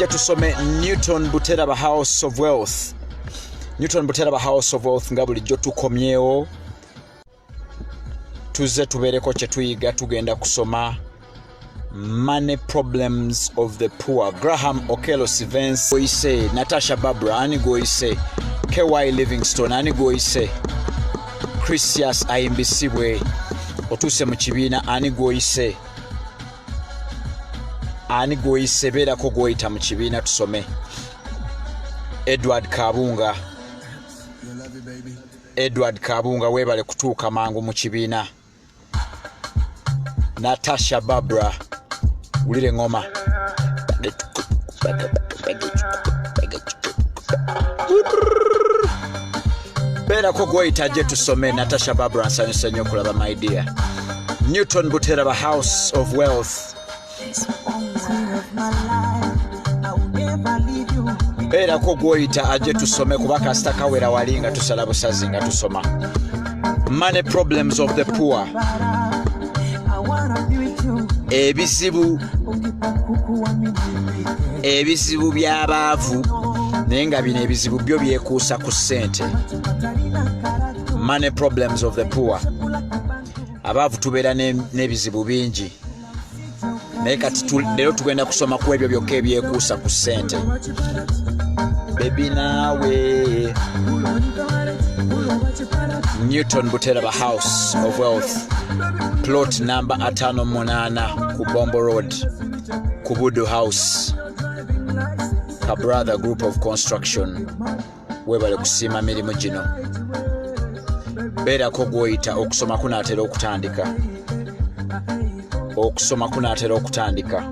ajja tusome Newton Buteraba House of Wealth. Newton Buteraba House of Wealth nga bulijjo tukomyewo tuze tubeereko kye tuyiga tugenda kusoma Money Problems of the Poor. Graham Okello Stevens goyise, Natasha Barbara ani goyise, KY Livingstone ani goyise, Christias Ayimbisibwe otuse mu kibiina ani goyise, beerako goyita mu kibiina tusome. Edward Kabunga weebale kutuuka mangu mu kibiina. Natasha Barbara ulire ngoma. Beerako goyita gye tusome. Natasha Barbara nsanyuse nnyo okulaba my dear. Newton Buteraba House of Wealth. Beerako goyita ajje tusome kuba kasita kawera wali nga tusala busazi nga tusoma. Money Problems of the Poor. Ebizibu by'abaavu naye nga bino ebizibu byo byekuusa ku ssente. Money Problems of the Poor. Abaavu tubeera n'ebizibu bingi naye kati leero tugenda kusoma ku ebyo byokka ebyekuusa ku ssente. Baby naawe. Newton Buteraba House of Wealth, plot number 58 ku Bombo Road, Kubudu House, Kabrother Group of Construction. Webale kusiima mirimu gino. Beerako goyita okusoma kunaatera okutandika. Okusoma kunaatera okutandika.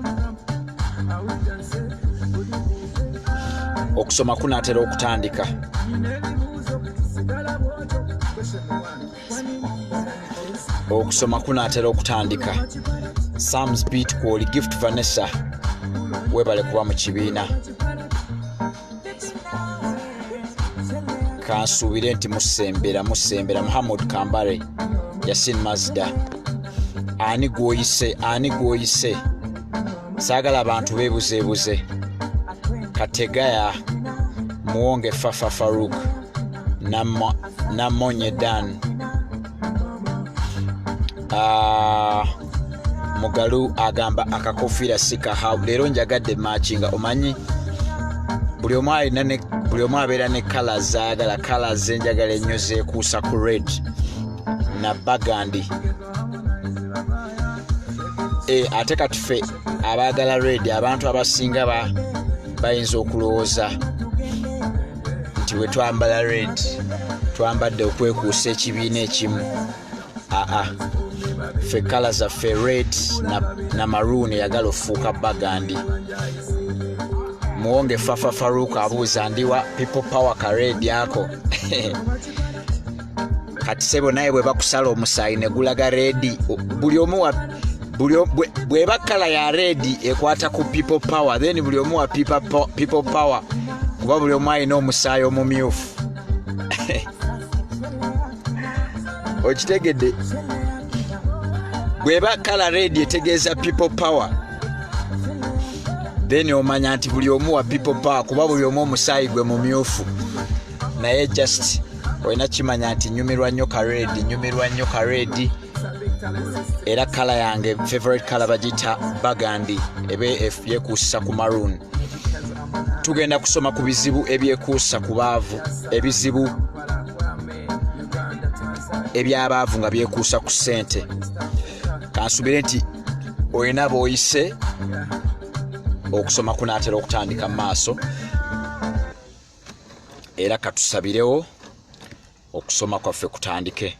Okusoma kunaatera okutandika. Okusoma kunaatera okutandika. Sam's Beat Kwoli Gift Vanessa webale kuba mu kibiina. Kansuubire nti musembera. Muhammad Kambare, Yasin Mazda. Ani goyise. Saagala abantu beebuzeebuze. Kategaya Muwonge Fafa Farouk Namonye Dan Mugalu agamba akakofiira sika leero njagadde matchinga. Omanyi buli omu abeera ne colors zaagala. Colors enjagala ennyo zeekuusa ku red na bagandi. Ate kati ffe abaagala red abantu abasinga bayinza okulowooza nti bwe twambala red twambadde okwekuusa ekibiina ekimu. Ffe kala zaffe red na maroon eyagala ofuuka bagandi. Muwonge Fafa Farouk abuuza ndiwa people power ka red yako. Kati sebo naye bwe bakusala omusaayi ne gulaga red, buli omu bweba kala ya red ekwata ku people power, then buli omu wa people power kuba buli omu alina omusaayi omumyufu. Okitegedde? Bweba kala red etegeeza people power, then omanya nti buli omu wa people power kuba buli omu omusaayi gwe mumyufu. Naye just olina kimanya nti nyumirwa nnyo ka red. Era kala yange favorite kala bagita bagandi ebe yekuusa ku maroon. Tugenda kusoma ku bizibu ebyekuusa ku baavu, ebizibu eby'abaavu nga byekuusa ku ssente. Kansuubire nti olina b'oyise okusoma kunaatera okutandika mu maaso. Era katusabirewo okusoma kwaffe kutandike.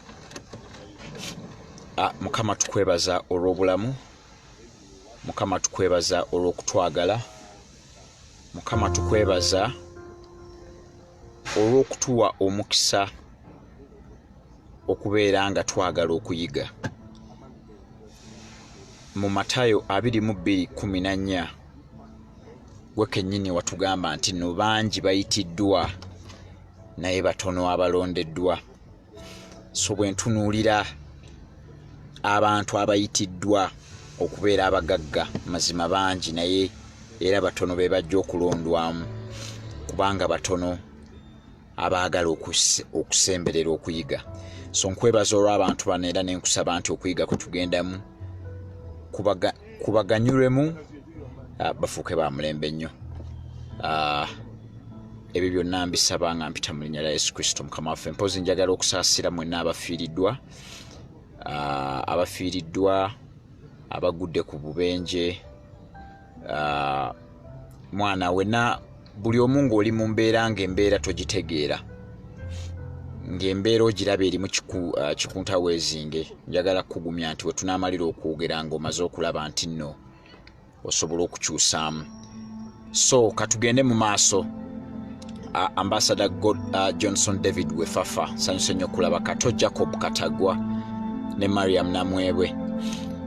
Mukama tukwebaza olw'obulamu. Mukama tukwebaza olw'okutwagala. Mukama tukwebaza olw'okutuwa omukisa okubeera nga twagala okuyiga. Mu Matayo 22:14 gwe kennyini watugamba nti no bangi bayitiddwa naye batono abalondeddwa. So bwe ntunuulira abantu abayitiddwa okubeera abagagga, mazima bangi naye era batono be bajja okulondwamu kubanga batono abaagala okusemberera okuyiga. So nkwebaza olw'abantu bano era nenkusaba nti okuyiga kwe tugendamu kubaganyulwemu bafuuke ba mulembe nnyo. Ebyo byonna mbisaba nga mpita mu linnya lya Yesu Kristo Mukama waffe. Mpozi njagala okusaasira mwenna abafiiriddwa abagudde ku bubenje, mwana wenna buli omu ng'oli mu mbeera ng'embeera togitegeera, ng'embeera ogiraba erimu kikuntaweezinge. Njagala kukugumya nti we tunaamalira okwogera ng'omaze okulaba nti nno osobola okukyusaamu. So katugende mu maaso. Ambassador Johnson David Wefafa, sanyuse nnyo okulaba Kato Jacob Katagwa ne Mariam Namwebwe.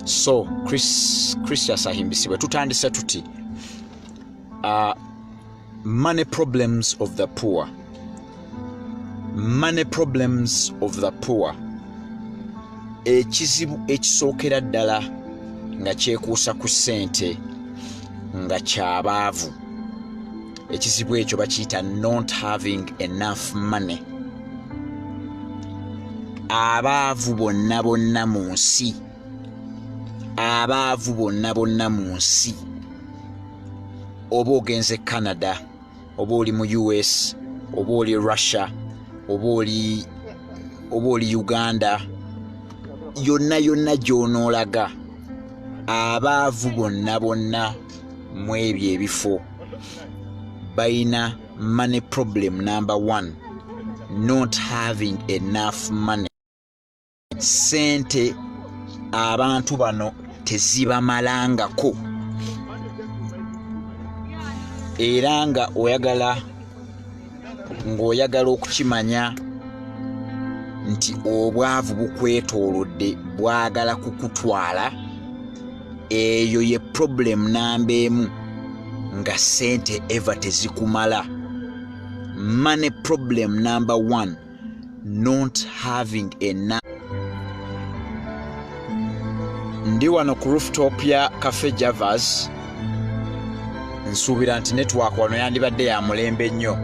So Chris yasahimbisibwe. Tutandise tuti money problems of the poor. Money problems of the poor. Ekizibu ekisookera ddala nga kyekuusa ku ssente nga kyabaavu. Ekizibu ekyo bakiyita not having enough money. Abaavu bonna bonna mu nsi, abaavu bonna bonna mu nsi, oba ogenze Canada, oba oli mu US, oba oli Russia, oba oli Uganda, yonna gy'onoolaga, abaavu bonna bonna mu ebyo ebifo bayina money problem number one, not having enough money. Sente abantu bano tezibamalangako, era nga ng'oyagala okukimanya nti obwavu bukwetoolodde bwagala kukutwala, eyo ye problem namba emu, nga sente eva tezikumala. Money problem number one, not having enough. Ndi wano ku rooftop ya Cafe Javas, nsuubira nti network wano yandibadde ya mulembe nnyo,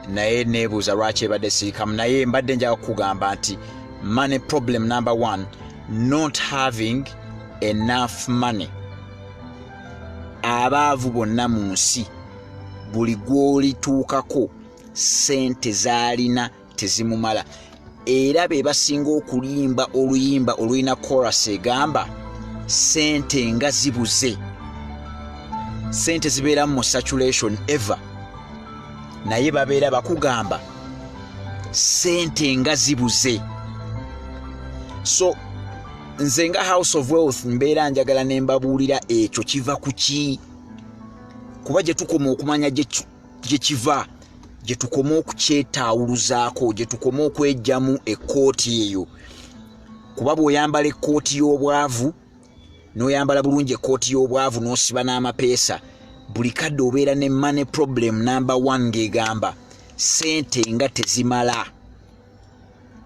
naye neebuuza lwaki ebadde sirikamu, naye mbadde njaga kugamba nti money problem number one, not having enough money. Abaavu bonna mu nsi buli gw'olituukako sente z'alina tezimumala, era be basinga okulimba oluyimba olulina chorus egamba sente nga zibuze. Sente zibeera mu saturation ever, naye babeera bakugamba sente nga zibuze. So nze nga House of Wealth mbeera njagala ne mbabuulira ekyo kiva ku ki, kuba gye tukoma okumanya gye kiva, gye tukoma okukyetaawuluzaako, gye tukoma okwejjamu ekkooti eyo. Kuba bw'oyambala ekkooti y'obwavu n'oyambala bulungi ekkooti y'obwavu n'osiba n'amapeesa, buli kadde obeera ne money problem number one ng'egamba sente nga tezimala.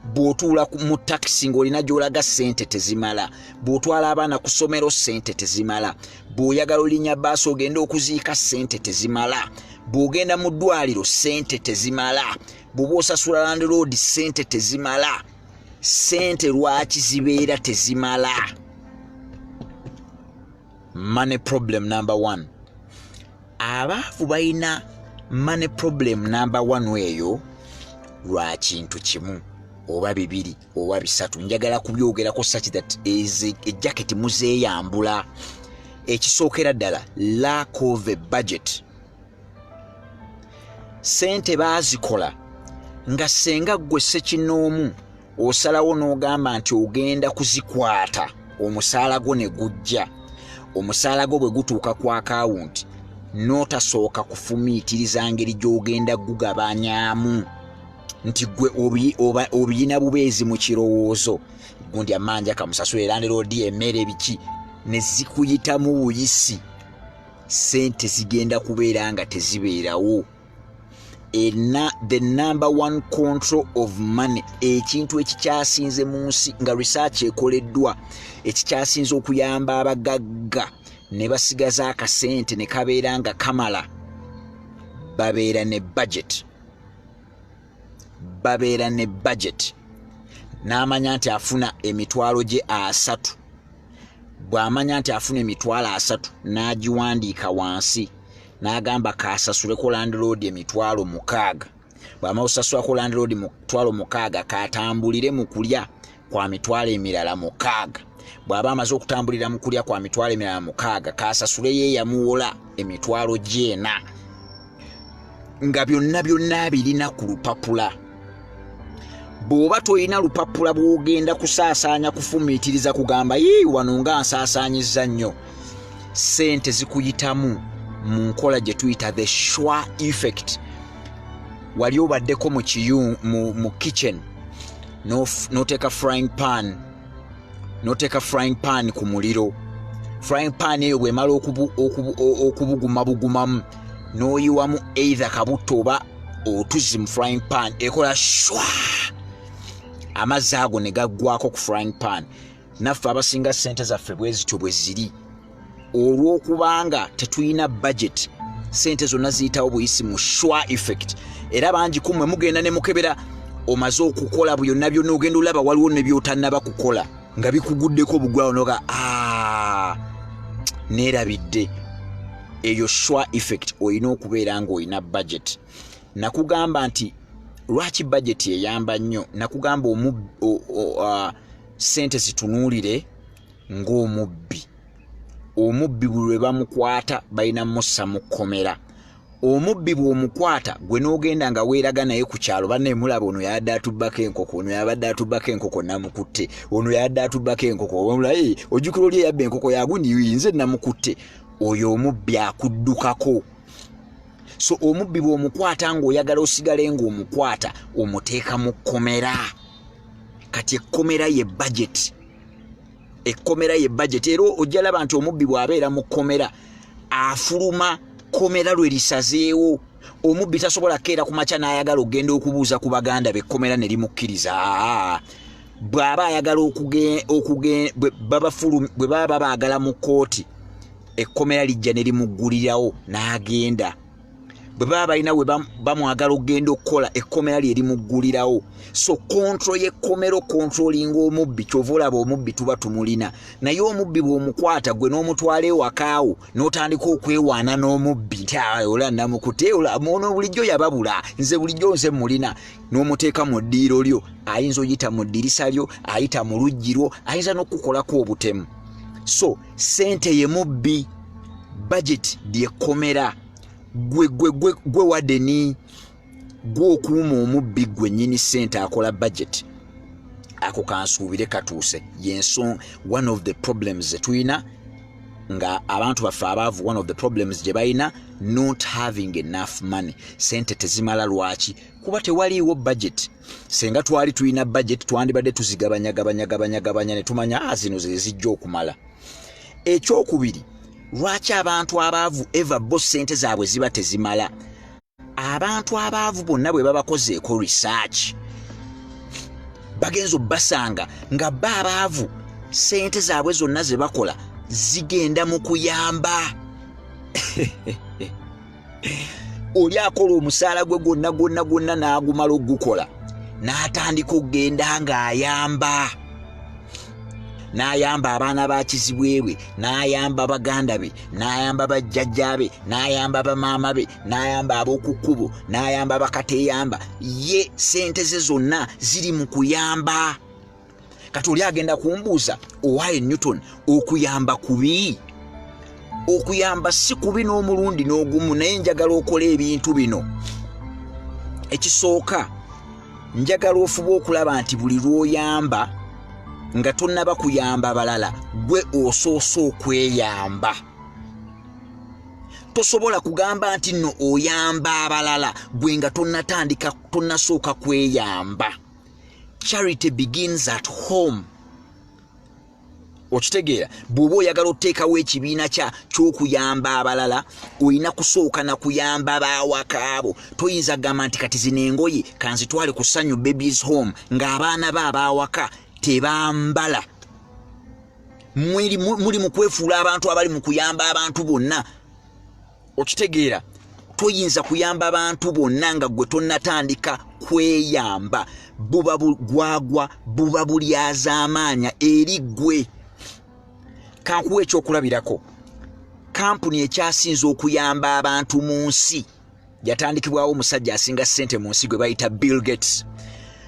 Bw'otuula mu takisi ng'olina gy'olaga sente tezimala, bw'otwala abaana ku ssomero sente tezimala, bw'oyagala olinnya bbaasi ogenda okuziika sente tezimala, bw'ogenda mu ddwaliro sente tezimala, bw'oba osasula land road sente tezimala. Sente lwaki zibeera tezimala? Money problem number one. Abaavu balina money problem number one weeyo lwa kintu kimu oba bibiri oba bisatu. Njagala kubyogerako such that ejaketi muzeeyambula. Ekisookera ddala lack of a budget. Sente baazikola nga senga gwe ssekinoomu osalawo n'ogamba nti ogenda kuzikwata, omusaala gwo ne gujja. Omusaala gwo bwe gutuuka ku akawunti n'otasooka kufumiitiriza ngeri gy'ogenda gugabanyaamu nti gwe obiyina bubeezi mu kirowoozo, gundi amanja kamusasula land road, emmere, biki ne zikuyitamu buyisi. Sente zigenda kubeera nga tezibeerawo. The number one control of money, ekintu ekikyasinze mu nsi nga research ekoleddwa, ekikyasinze okuyamba abagagga ne basigaza akasente ne kabeera nga kamala, babeera ne budget n'amanya nti afuna emitwalo gye 3. bw'amanya nti afuna emitwalo 3 n'agiwandiika wansi n'agamba kasasuleko landlord emitwalo 6. bw'amala osasulako landlord emitwalo 6 katambulire mu kulya kwa mitwalo emirala 6. bw'aba amaze okutambulira mu kulya kwa mitwalo emirala 6 kasasule ye yamuwola emitwalo gye 4, nga byonna birina ku lupapula. bw'oba toyina lupapula bw'ogenda kusaasaanya kufumiitiriza kugamba wano nga nsaasaanyizza nnyo, sente zikuyitamu mu nkola gye tuyita the schwa effect. wali obaddeko mu kitchen n'oteeka frying pan ku muliro. frying pan eyo bw'emala okubugumabugumamu n'oyiwamu either kabutto oba otuzi mu frying pan, ekola shwa, amazzi ago ne gaggwako ku frying pan. naffe abasinga sente zaffe bwe zityo bwe ziri. olw'okubanga tetuyina budget, sente zonna ziyitawo buyisi mu shwa effect. era bangi kumwe mugenda ne mukebera omaze okukola byonna ogenda olaba waliwo ne by'otannaba kukola nga bikuguddeko obugwawo noga neerabidde. eyo shwa effect oyina okubeera ng'olina budget. nakugamba nti lwaki budget eyamba nnyo, nakugamba sente zitunuulire ng'omubbi. omubbi bwe bamukwata balina mussa mu kkomera. omubbi bw'omukwata gwe n'ogenda nga weeraga naye ku kyalo, banne mulaba ono yabadde atubbako enkoko, ono yabadde atubbako enkoko namukutte, ono yabadde atubbako enkoko, omulayi ojjukira oli eyabba enkoko yagundi yinze namukutte. oyo omubbi akuddukako. so omubbi bw'omukwata ng'oyagala osigale ng'omukwata, omuteeka mu kkomera. kati ekkomera ye budget. era ojja laba nti omubbi bw'abeera mu kkomera afuluma kkomera lwe lisazeewo. omubbi tasobola keera ku makya n'ayagala okugenda okubuuza ku baganda be ekkomera ne limukkiriza. bw'aba ayagala bwe baba baagala mu kkooti, ekkomera lijja ne limuggulirawo n'agenda. bwe baba balina we bamwagala okugenda okukola, ekkomera lye limuggulirawo. so kontro y'ekkomero kontrolinga omubbi. kyova olaba omubbi tuba tumulina, naye omubbi bw'omukwata gwe n'omutwala ewakaawo n'otandika okwewaana n'omubbi nti ola namukutte, ono bulijjo yababula, nze bulijjo nze mulina, n'omuteeka mu ddiiro lyo. ayinza oyita mu ddirisa lyo, ayita mu luggi lwo, ayinza n'okukolako obutemu. so sente ye mubbi, budget lyekkomera. gwe wadeni gw'okuuma omubbi gwe nnyini sente akola budget. ako kansuubire katuuse. one of the problems tuyina nga abantu baffe abaavu, one of the problems gye balina, not having enough money. sente tezimala. lwaki? kuba tewaliiwo budget. senga twali tuyina budget twandibadde tuzigabanyagabanya ne tumanya zino ze zijja okumala. ekyokubiri, lwaki abantu abaavu eva bo sente zaabwe ziba tezimala? abantu abaavu bonna bwe babakozeeko research, bagenzo basanga nga abaavu sente zaabwe zonna ze bakola zigenda mu kuyamba. oli akola omusaala gwe gwonna n'agumala ogukola, n'atandika okugenda ng'ayamba. n'ayamba abaana ba kizibwebwe, n'ayamba baganda be, n'ayamba bajjajja be, n'ayamba bamaama be, n'ayamba ab'oku kkubo, n'ayamba bakateeyamba. ye sente ze zonna ziri mu kuyamba. kati oli agenda kumbuuza, owaaye Newton, okuyamba kubi? okuyamba si kubi n'omulundi n'ogumu, naye njagala okola ebintu bino. ekisooka, njagala ofuba okulaba nti buli lw'oyamba nga tonnaba kuyamba balala, gwe osoosa okweyamba. tosobola kugamba nti nno oyamba abalala gwe nga tonnasooka kweyamba. Charity begins at home. okitegeera? bw'oba oyagala oteekawo ekibiina ky'okuyamba abalala, olina kusooka na kuyamba baawakaabo. toyinza kugamba nti kati zino engoye kanzitwale ku Ssanyu Babies Home ng'abaana be abaawaka tebambala. muli mu kwefuula abantu abali mu kuyamba abantu bonna. Okitegeera, toyinza kuyamba abantu bonna nga gwe tonnatandika kweyamba. Buba gwagwa, buba bulyazaamaanya eri ggwe. Kankuwa ekyokulabirako. Kampuni ekyasinza okuyamba abantu mu nsi yatandikibwawo omusajja asinga ssente mu nsi gwe bayita Bill Gates.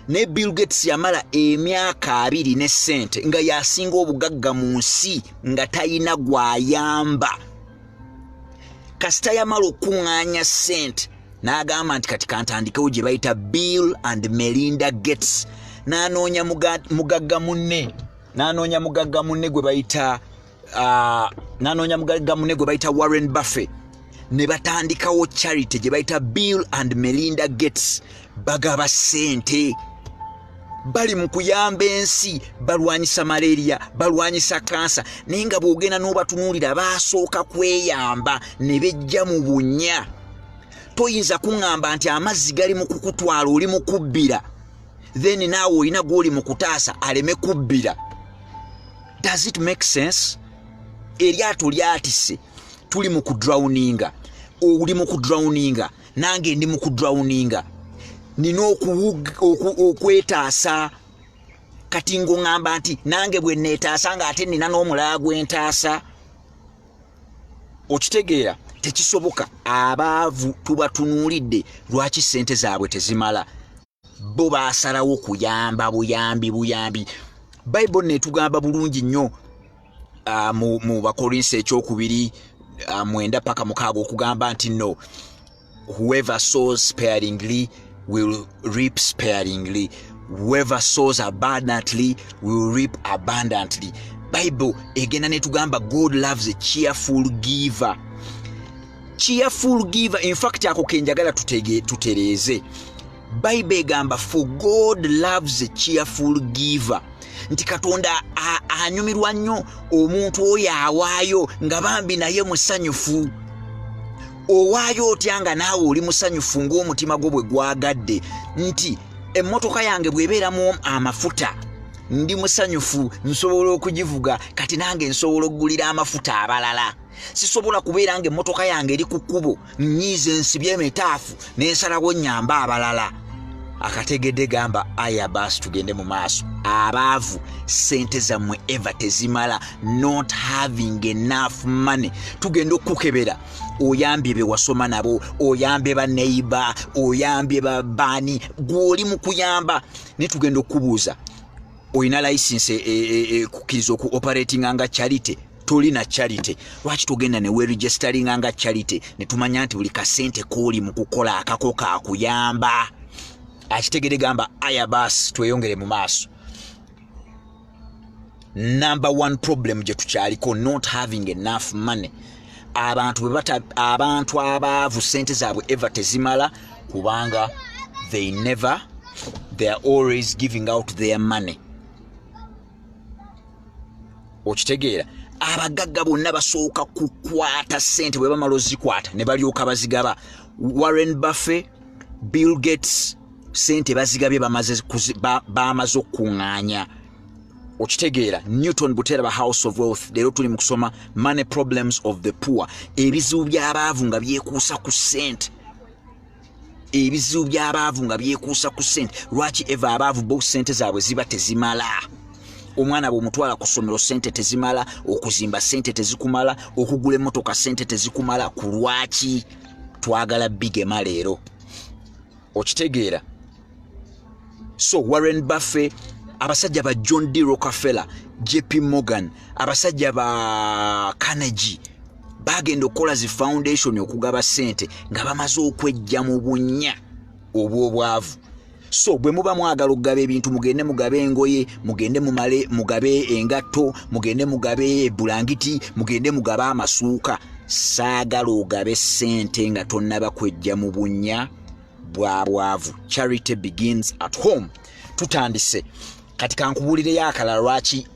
Ne Bill Gates yamala emyaka 2 ne ssente nga yasinga obugagga mu nsi nga talina gwayamba. Kasita yamala okuŋŋaanya ssente n'agamba nti kati kantandikewo gye bayita Bill and Melinda Gates. N'anoonya mugagga munne gwe bayita Warren Buffett. Ne batandikawo charity gye bayita Bill and Melinda Gates. Bagaba ssente. Bali mu kuyamba ensi, balwanyisa malaria, balwanyisa kansa, naye nga bw'ogenda n'obatunuulira baasooka kweyamba ne bejja mu bunnya. Toyinza kuŋŋamba nti amazzi gali mu kukutwala oli mu kubbira, then naawe olina gw'oli mu kutaasa aleme kubbira. Does it make sense? Eryato lyatise, tuli mu kudrawuninga, oli mu kudrawuninga, nange ndi mu kudrawuninga. Nina okwetaasa. Kati ng'oŋŋamba nti nange bwe neetaasa ng'ate nina n'omulala gwentaasa. Okitegeera, tekisoboka. Abaavu tubatunuulidde lwaki ssente zaabwe tezimala. Bo baasalawo kuyamba buyambi. Bayibuli netugamba bulungi nnyo mu Bakolinso ekyokubiri 9 paka 6 okugamba nti no, whoever sows sparingly will reap sparingly, whoever sows abundantly will reap abundantly. Bible egenda netugamba God loves a cheerful giver. Cheerful giver, in fact ako kenjagala tutereeze. Bible egamba for God loves a cheerful giver. Nti Katonda anyumirwa nnyo omuntu oyo awaayo nga bambi naye musanyufu. Owaayo otya nga naawe oli musanyufu ng'omutima gwo bwe gwagadde. Nti emmotoka yange bw'ebeeramu amafuta ndi musanyufu, nsobola okugivuga, kati nange nsobola okugulira amafuta abalala. Sisobola kubeera nga emmotoka yange eri ku kkubo nnyiize nsibye emitaafu n'ensalawo nnyamba abalala. Akategedde gamba aya basi tugende mu maaso. Abaavu ssente zammwe eva tezimala. Not having enough money. Tugenda okukebera. Oyambye be wasoma nabo, oyambye ba neighbor, oyambye ba bani, gw'oli mu kuyamba. Ne tugenda okubuuza, oyina license kukkiriza oku operating nga charity? Tolina charity. Lwaki tugenda ne we registering nga charity ne tumanya nti buli kasente kooli mu kukola akako kakuyamba? Akitegere gamba aya basi tweyongere mu maaso. Number 1 problem gye tukyaliko, not having enough money. Abantu abaavu ssente zaabwe eva tezimala kubanga they are always giving out their money. Okitegeera, abagagga bonna basooka kukwata ssente bwe bamala ozikwata ne balyoka bazigaba. Warren Buffett, Bill Gates, ssente bazigabye bamaze okuŋŋaanya. Okitegeera, Newton Buteraba House of Wealth, leero tuli mu kusoma Money Problems of the Poor. Ebizibu by'abaavu nga byekuusa ku ssente. Lwaki eva abaavu bo ssente zaabwe ziba tezimala? Omwana bw'omutwala ku ssomero ssente tezimala, okuzimba ssente tezikumala, okugula emmotoka ssente tezikumala. Ku lwaki? Twagala bigema leero. Okitegeera? So Warren Buffett, abasajja ba John D. Rockefeller, JP Morgan, abasajja ba Carnegie bagenda okukola zi foundation okugaba ssente nga bamaze okwejja mu bunnya obw'obwavu. So bwe muba mwagala okugaba ebintu, mugende mugabe engoye, mugende mugabe engatto, mugende mugabe bulangiti, mugende mugabe amasuuka. Saagala ogabe ssente nga tonnaba kwejja mu bunnya bwa bwavu. Charity begins at home. Tutandise. Kati kankubuulireyo akalala lwaki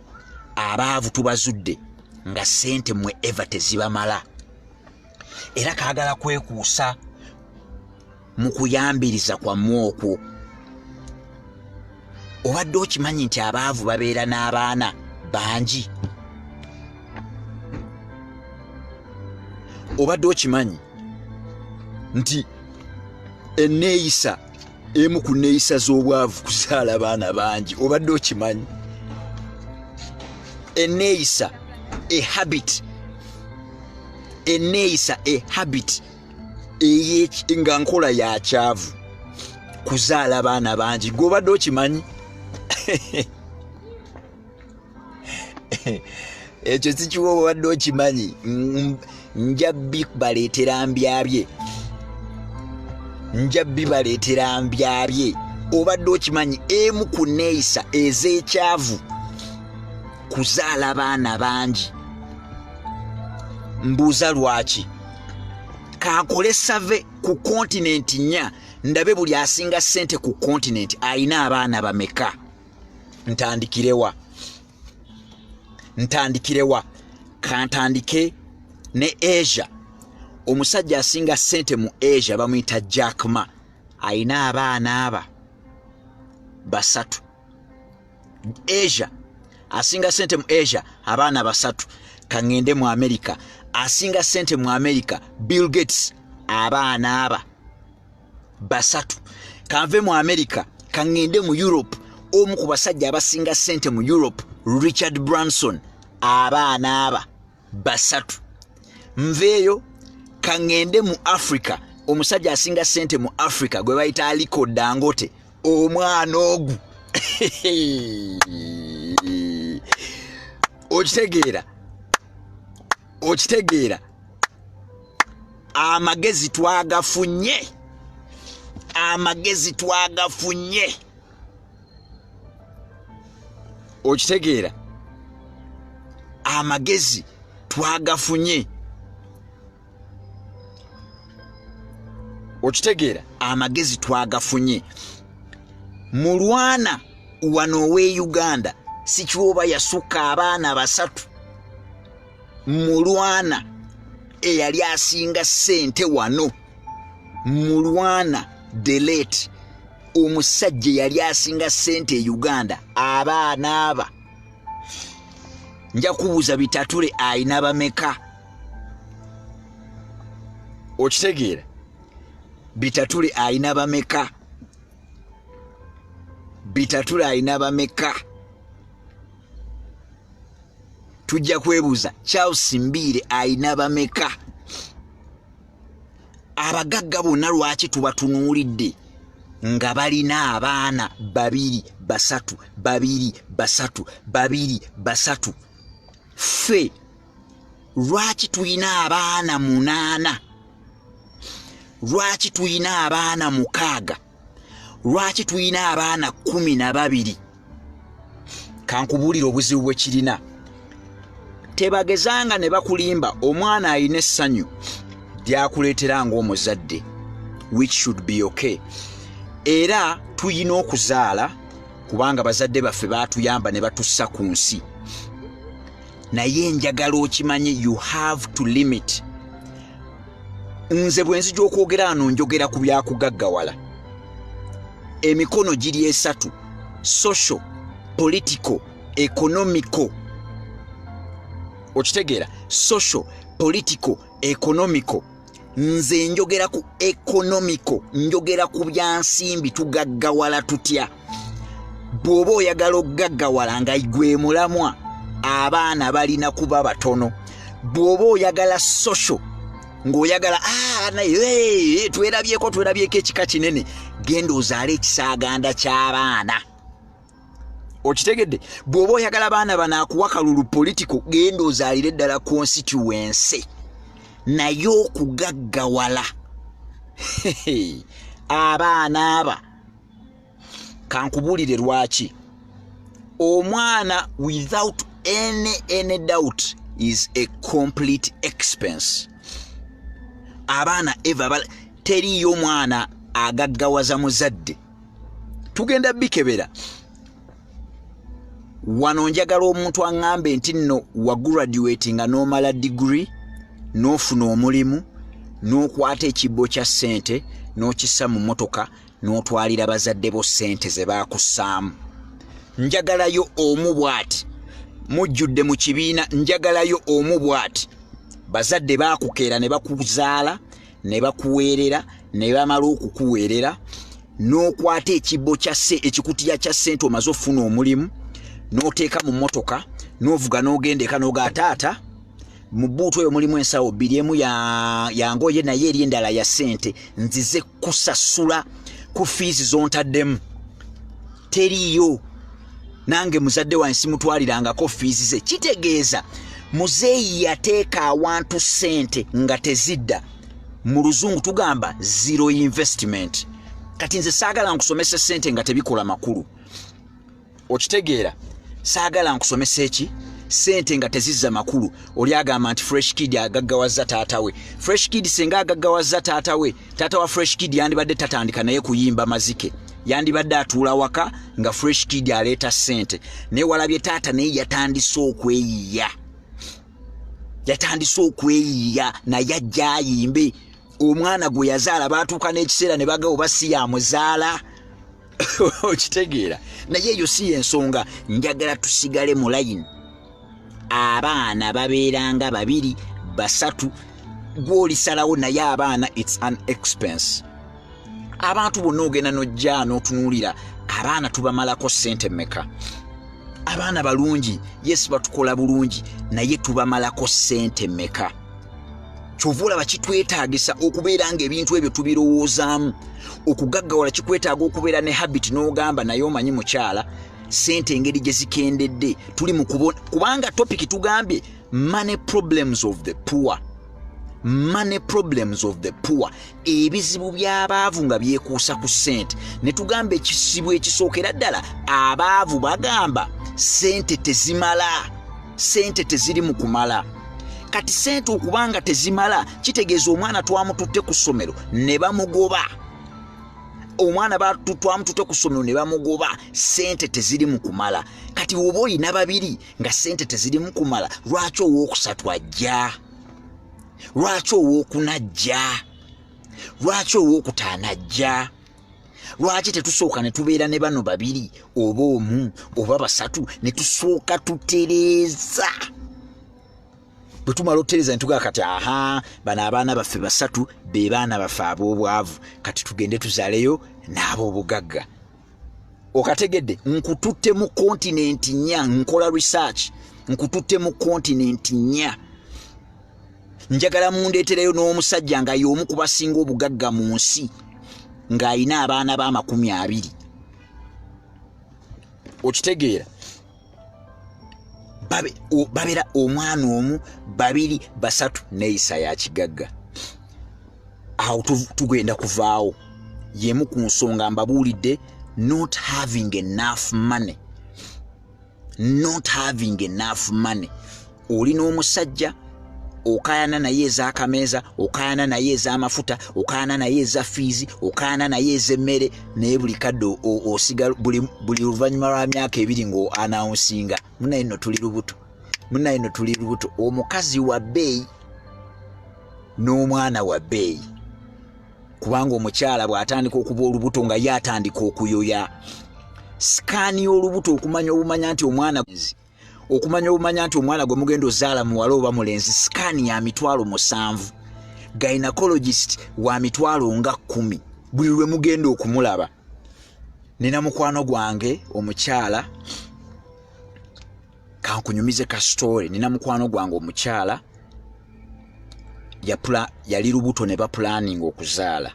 abaavu tubazudde nga ssente mmwe eva tezibamala. Era kaagala kwekuusa mu kuyambiriza kwammwe okwo. Obadde okimanyi nti abaavu babeera n'abaana bangi? obadde okimanyi nti enneeyisa emu ku nneeyisa z'obwavu kuzaala abaana bangi? Obadde okimanyi enneeyisa habit nga nkola ya kyavu kuzaala abaana bangi? Gobadde okimanyi? Ekyo sikiwa obadde okimanyi. Nja bibaleetera mbyabye. Obadde okimanyi emu ku nneeyisa ez'ekyavu kuzaala abaana bangi? Mbuuza lwaki? Kankole save ku kontinenti nnya ndabe buli asinga ssente ku kontinenti ayina abaana bameka. Ntandikirewa. Kantandike ne Asia. Omusajja asinga ssente mu Asia bamuyita Jack Ma, ayina abaana 3. Asia asinga ssente mu Asia abaana 3. Kangende mu America asinga ssente mu America Bill Gates abaana 3. Kanve mu America kangende mu Europe omu ku basajja abasinga ssente mu Europe Richard Branson abaana 3. Nveeyo kangende mu Africa omusajja asinga ssente mu Africa gwe bayita Aliko Dangote omwana ogu. Okitegeera amagezi twagafunye. Okitegeera amagezi twagafunye. Mulwana wano we Uganda sikiwoba yasukka abaana 3. Mulwana eyali asinga ssente wano. Mulwana delete omusajja yali asinga ssente e Uganda abaana 4. Nja kubuuza Bitatule ayina bameka? Okitegeera Bitatule ayina bameka? Tujja kwebuuza Charles Mbire ayina bameka? Abagagga bonna lwaki tubatunuulidde nga balina abaana 2, 3? Ffe lwaki tulina abaana 8? Lwaki tulina abaana 6? Lwaki tulina abaana 12? Kankubuulira obuzibu bwe kirina. Tebagezanga ne bakulimba omwana ayina essanyu lyakuleetera ng'omuzadde, which should be okay. Era tuyina okuzaala kubanga bazadde baffe baatuyamba ne batussa ku nsi. Naye njagala okimanye you have to limit. Nze bwe nzija okwogera wano njogera ku byakugaggawala. Emikono giri 3: social, political, economical. Okitegeera? Social, political, economical. Nze njogera ku economical, njogera ku byansimbi tugaggawala tutya. Bw'oba oyagala okugaggawala nga igwe mulamwa, abaana balina kuba batono. Bw'oba oyagala social ng'oyagala naye twerabyeko ekika kinene, genda ozaale ekisaaganda ky'abaana. Okitegedde? Bw'oba oyagala abaana banaakuwa kalulu political, genda ozaalire ddala constituency. Naye okugaggawala abaana kankubuulire lwaki. Omwana without any doubt is a complete expense. Abaana teriyo omwana agaggawaza muzadde. Tugenda bikebera. Wano njagala omuntu aŋŋambe nti nno wagraduate nga n'omala degree, n'ofuna omulimu, n'okwata ekibbo kya ssente, n'okissa mu mmotoka, n'otwalira bazadde bo ssente ze baakussaamu. Njagalayo omu bw'ati. Mujjudde mu kibiina, njagalayo omu bw'ati. bazadde bakukeera ne bakuzaala ne bakuweerera ne bamala okukuweerera n'okwata ekikutiya kya ssente omaze ofuna omulimu n'oteeka mu mmotoka n'ovuga n'ogenda eka n'oga taata mu bbuutu oyo mulimu ensawo bbiri, emu yangoye naye eri endala ya ssente, nzize kusasula ku fiizi zontaddemu, teriiyo. Nange muzadde wange simutwalirangako fiizi ze. Kitegeeza muzeeyi yateeka awantu ssente nga tezidda. Mu luzungu tugamba zero investment. Kati nze saagala nkusomesa ssente nga tebikola makulu. Okitegeera? Saagala nkusomesa eki? Ssente nga tezizza makulu. Oli agamba nti Fresh Kid agaggawaza taata we. Fresh Kid senga agaggawaza taata we, taata wa Fresh Kid yandibadde tatandika naye kuyimba mazike. Yandibadde atuula waka nga Fresh Kid aleeta ssente. Naye walabye taata naye yatandise okweyiya. Yatandise okweyiya naye ajja ayimbe. Omwana gwe yazaala baatuuka n'ekiseera ne bagawo basi yamuzaala. Okitegeera? Naye eyo si ensonga. Njagala tusigale mu layini. Abaana babeeranga 2, 3, gw'olisalawo naye abaana it's an expense. Abantu bonna ogenda n'ojja n'otunuulira abaana tubamalako ssente mmeka? Abaana balungi, yes batukola bulungi, naye tubamalako ssente mmeka? Kyova olaba kitwetaagisa okubeera ng'ebintu ebyo tubirowoozaamu. Okugaggawala kikwetaaga okubeera ne habit n'ogamba naye omanyi mukyala ssente engeri gye zikendedde tuli mu kubanga topic tugambye money problems of the poor. Money problems of the poor. Ebizibu by'abaavu nga byekuusa ku ssente. Ne tugamba ekisibu ekisookera ddala abaavu bagamba ssente tezimala. Ssente teziri mu kumala. Kati ssente okubanga tezimala kitegeeza omwana twamututte ku ssomero ne bamugoba. Omwana twamututte ku ssomero ne bamugoba, ssente teziri mu kumala. Kati oba olina 2 nga ssente teziri mu kumala, lwaki owookusatu ajja? Lwaki owookuna ajja? Lwaki owookutaano ajja? Lwaki tetusooka ne tubeera ne bano 2 oba 1 oba 3 ne tusooka tutereeza? Bwe tumala okutereeza ne tugaa kati bano abaana baffe 3 be baana baffe ab'obwavu, kati tugende tuzaaleyo n'ab'obugagga. Okategedde? Nkututte mu kontinenti 4, nkola research, nkututte mu kontinenti 4. Njagala mundeetereyo n'omusajja nga y'omu ku basinga obugagga mu nsi ng'ayina abaana ba20. Okitegeera? Babeera omwana omu 2 3 neeyisa ya kigagga. Awo tugenda kuvaawo. Yemu ku nsonga mbabuulidde, not having enough money. Not having enough money. Olina omusajja okayana naye ez'akameeza, okayana naye ez'amafuta, okayana naye eza fiizi, okayana naye ez'emmere, naye buli kadde osigala buli luvannyuma lwa myaka 2 ngo anawunsinga munaye nno tuli lubuto, munaye nno tuli lubuto. Omukazi wa bbeeyi n'omwana wa bbeeyi, kubanga omukyala bw'atandika okuba olubuto nga ye atandika okuyoya. Sikaani y'olubuto okumanya obumanya nti omwana gwe mugenda ozaala muwala oba mulenzi, sikaani ya 7,000. Gynecologist wa 10,000 buli lwe mugenda okumulaba. Nina mukwano gwange omukyala, kankunyumize ka story. Nina mukwano gwange omukyala yali lubuto ne bapulaninga okuzaala.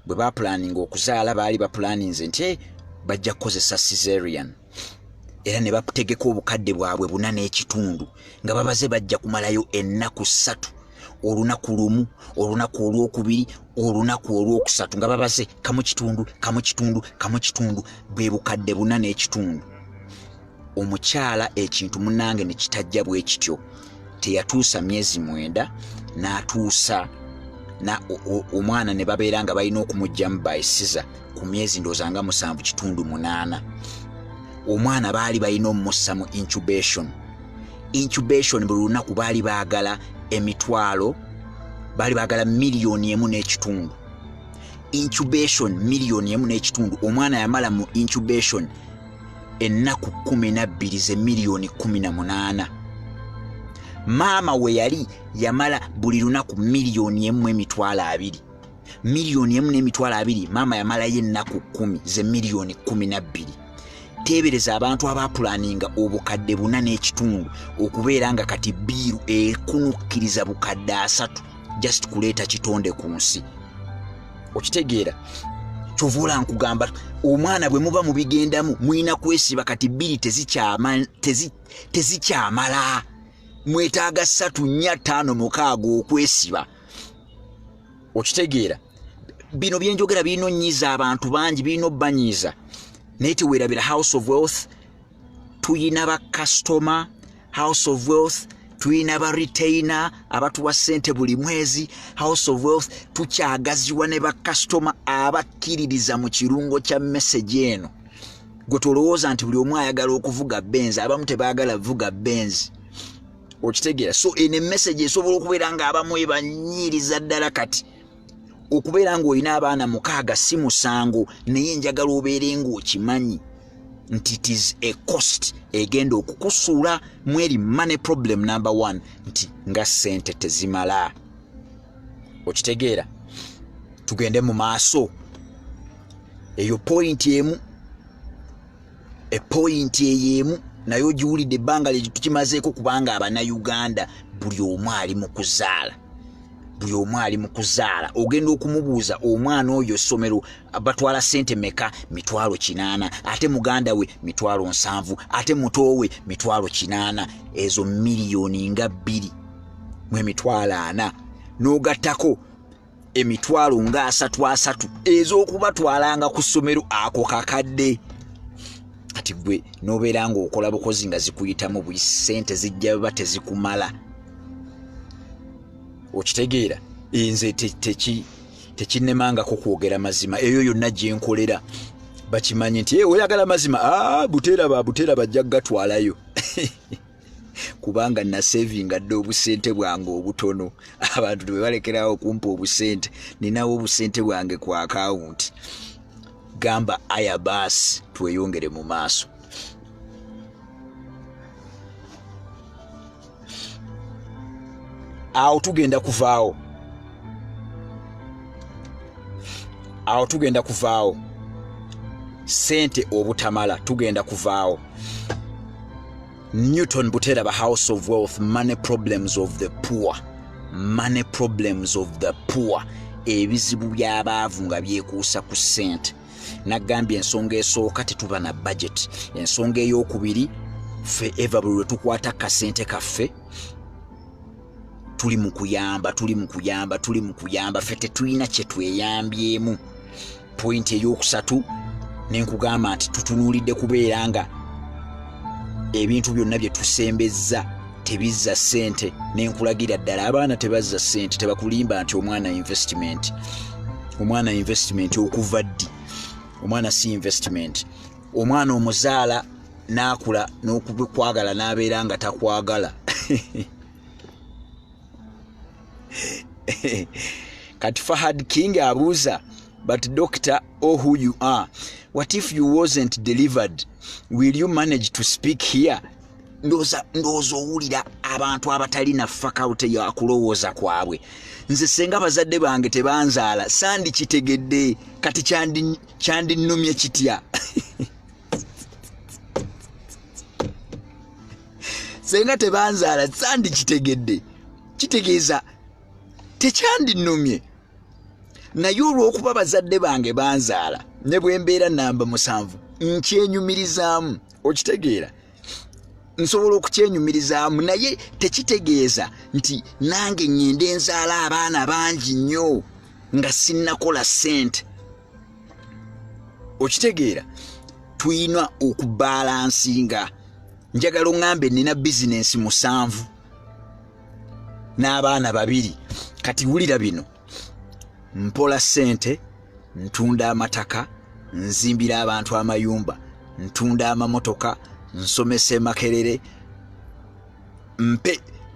Bwe bapulaninga okuzaala baali bapulaninze nti bajja kukozesa cesarean. Era ne bategeka obukadde bwabwe 4.5 nga babaze bajja kumalayo ennaku 3, olunaku lumu, olunaku olwokubiri, olunaku olwokusatu nga babaze kamu kitundu bwe bukadde 4.5. Omukyala ekintu munnange ne kitajja bwe kityo. Teyatuusa myezi 9 n'atuusa omwana ne babeera nga balina okumugjamu bayisiza ku myezi ndowooza nga 7.8. Omwana baali balina omumussa mu incubation. Incubation buli lunaku baali baagala emitwalo, baali baagala 1,1,500,000. Incubation 1,1,500,000. Omwana yamala mu incubation ennaku 12 ze 1,18,000,000. maama we yali yamala buli lunaku $1,200,000 $1,200,000 maama yamala yennaku 10 ze $1,12,000 tebereza abantu abapulaninga obukadde 4.5 okubeera nga kati biiru ekunukkiriza bukadde 3 just kuleeta kitonde ku nsi okitegeera kyovula nkugamba omwana bwe muba mubigendamu mwina kwesiba kati bbiri tezikyamala mwetaaga 3 4 5 6 okwesiba okitegeera bino byenjogera birina onnyiza abantu bangi birina obbanyiiza naye teweerabira house of wealth tuyina ba customer house of wealth tuyina ba retainer abatuwa ssente buli mwezi house of wealth tukyagaziwa ne ba customer abakkiririza mu kirungo kya message eno gwe tolowooza nti buli omu ayagala okuvuga Benz abamu tebaagala vuga Benz okitegeera so ene message esobola okubeera nga abamu ebanyiriza ddala kati okubeera ng'olina abaana 6 si musango naye njagala obeere ng'okimanyi nti it is a cost egenda okukusuula mweri money problem number 1 nti nga ssente tezimala okitegeera tugende mu maaso eyo point emu point eyemu nayo giwulidde ebbanga lye tukimazeeko kubanga Abannayuganda buli omu ali mu kuzaala ogenda okumubuuza omwana oyo essomero batwala ssente meka $800 ate muganda we $700 ate muto we $800 ezo miliyoni nga 2.4 n'ogattako emitwalo nga 3 ez'okubatwalanga ku ssomero ako kakadde kati gwe n'obeera ng'okola bukozi nga zikuyitamu buli ssente zijja baba tezikumala okitegeera nze tekinnemangako kwogera mazima eyo yonna gye nkolera bakimanyi nti oyagala mazima buteera bajja gatwalayo kubanga nasevinga dde obusente bwange obutono abantu bwe balekerawo okumpa obusente ninawo obusente bwange ku akawunti gamba aya baasi tweyongere mu maaso awo tugenda kuvaawo sente obutamala tugenda kuvaawo Newton Butera ba house of wealth money problems of the poor ebizibu by'abaavu nga byekuusa ku ssente nagambye ensonga esooka tetuba na budget ensonga ey'okubiri ffe eva buli lwe tukwata kasente kaffe tuli mu kuyamba ffe tetulina kye tweyambyemu point ey'okusatu nenkugamba nti tutunuulidde kubeera nga ebintu byonna bye tusembezza tebizza ssente nenkulagira ddala abaana tebazza ssente tebakulimba nti omwana investment okuva ddi omwana si investment omwana omuzaala n'akula n'okukwagala n'abeera nga takwagala kati Fahad King abuuza but doctor who you are what if you wasn't delivered will you manage to speak here ndowooza owulira abantu abatalina faculty ya kulowooza kwabwe nze senga bazadde bange tebanzaala sandikitegedde kati kyandinnumye kitya senga tebanzaala sandikitegedde kitegeeza tekyandinnumye naye olw'okuba bazadde bange banzaala ne bwe mbeera namba 7 nkyenyumirizaamu okitegeera nsobola okukyenyumirizaamu naye tekitegeeza nti nange ngende nzaala abaana bangi nnyo nga sinnakola ssente okitegeera tuyina okubalansinga njagala oŋŋambe nina bizinensi 7 n'abaana 2 kati wulira bino mpola ssente ntunda amataka nzimbira abantu amayumba ntunda amamotoka nsomesa Makerere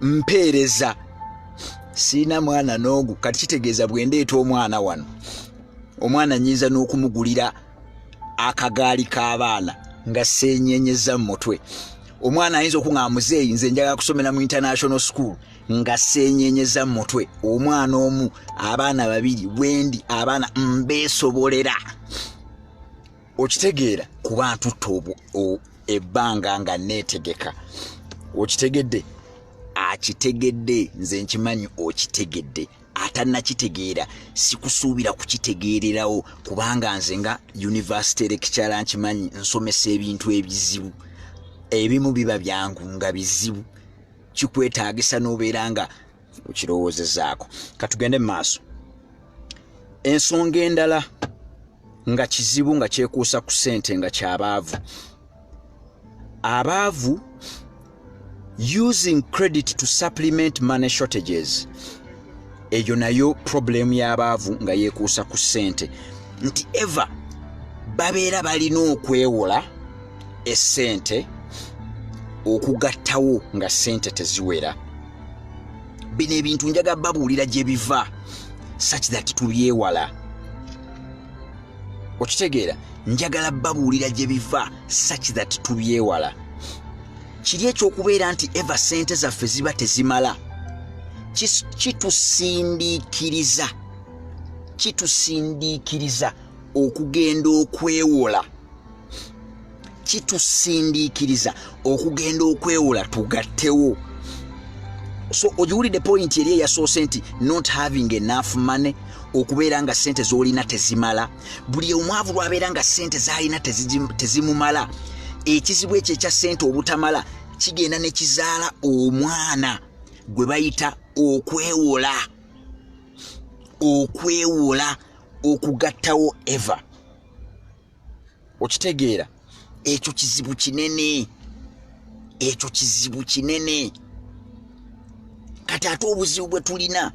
mpeereza sina mwana n'ogu kati kitegeeza bwe ndeeta omwana wano omwana nyiza n'okumugulira akagaali k'abaana nga seenyenyeza mu mutwe omwana ayinza okuŋŋamba muzeeyi nze njagala kusomera mu international school nga seenyenyeza mutwe omwana omu abaana babiri bwendi abaana mbeesobolera okitegeera kuba ntutta ebbanga nga neetegeka okitegedde akitegedde nze nkimanyi okitegedde atannakitegeera sikusuubira kukitegeererawo kubanga nze nga university lecturer nkimanyi nsomesa ebintu ebizibu ebimu biba byangu nga bizibu kikwetaagisa n'obeera nga okirowoozezaako katugende mu maaso ensonga endala nga kizibu nga kyekuusa ku ssente nga kyabaavu abaavu using credit to supplement money shortages eyo nayo problem y'abaavu nga yeekuusa ku ssente nti eva babeera balina okwewola essente okugattawo nga ssente teziwera bino ebintu njaga babuulira gye biva such that tubyewala okitegeera njagala babuulira gye biva such that tubyewala kiri ekyokubeera nti eva ssente zaffe ziba tezimala kitusindiikiriza okugenda okwewola tugattewo so ogiwulidde point eri eyasoose nti not having enough money okubeera nga ssente z'olina tezimala buli omwavu lwabeera nga ssente z'alina tezimumala ekizibu ekyo ekya ssente obutamala kigenda ne kizaala omwana gwe bayita okwewola okugattawo eva okitegeera ekyo kizibu kinene kati ate obuzibu bwe tulina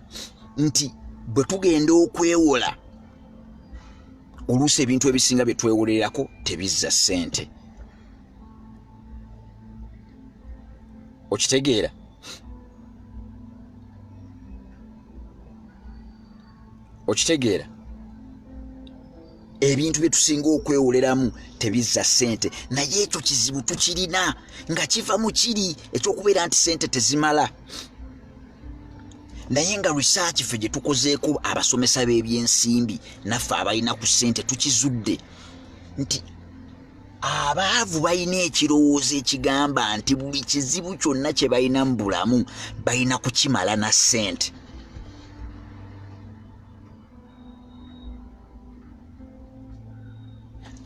nti bwe tugenda okwewola oluusi ebintu ebisinga bye twewolerako tebizza ssente okitegeera ebintu bye tusinga okwewoleramu tebizza ssente naye ekyo kizibu tukirina nga kiva mu kiri ekyokubeera nti ssente tezimala naye nga research ffe gye tukozeeko abasomesa b'ebyensimbi naffe abalina ku ssente tukizudde nti abaavu balina ekirowoozo ekigamba nti buli kizibu kyonna kye balina mu bulamu balina kukimala na ssente